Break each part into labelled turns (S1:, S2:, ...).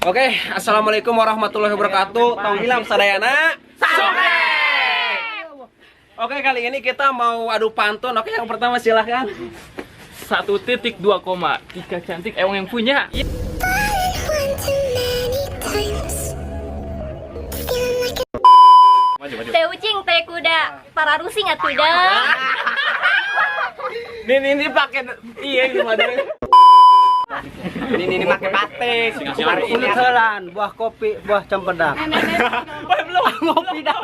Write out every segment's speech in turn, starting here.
S1: Oke, assalamualaikum warahmatullahi wabarakatuh. Tong hilam sadayana. Oke, kali ini kita mau adu pantun. Oke, yang pertama silahkan.
S2: 1.2, Tika cantik emang yang punya.
S3: Teh ucing, teh kuda, para rusing atuh dah.
S1: Ini pakai gimana? Ini pakai batik. Hari ini helan, buah kopi, buah cempedak. Belum ngopi dah.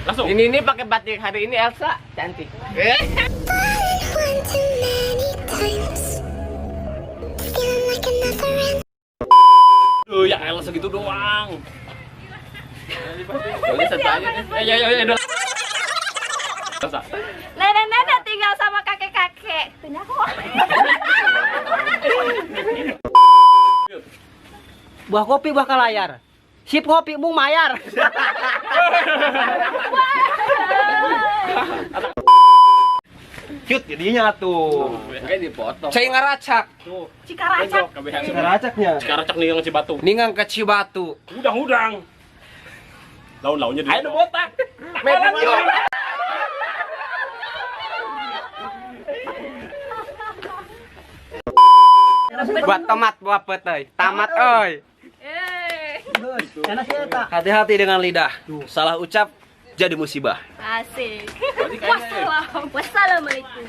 S2: Langsung.
S1: Ini pakai batik. Hari ini Elsa cantik.
S2: Ya elah segitu doang. Boleh satu aja deh. Ya.
S3: Nenek-nenek tinggal sama kakek-kakek. Punya kok.
S4: Buah kopi, buah kalayar. Sip kopi, bung mayar.
S1: Cute jadinya tuh.
S2: Kayak dipotong.
S1: Saya ngaracak.
S3: Cikaracak.
S1: Ngaracaknya.
S2: Cikaracak nih yang Cibatu.
S1: Ningang ke Cibatu.
S2: Udang. Laun-launnya dulu.
S1: Ayo botak. Medan buat tomat, buat petai. Tamat, oi. Hati-hati dengan lidah. Salah ucap jadi musibah.
S3: Asik. Wassalamualaikum.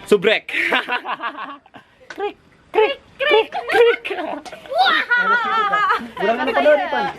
S1: Subrek.
S3: Krik. Wah.
S4: Ulangan kedua, Pan.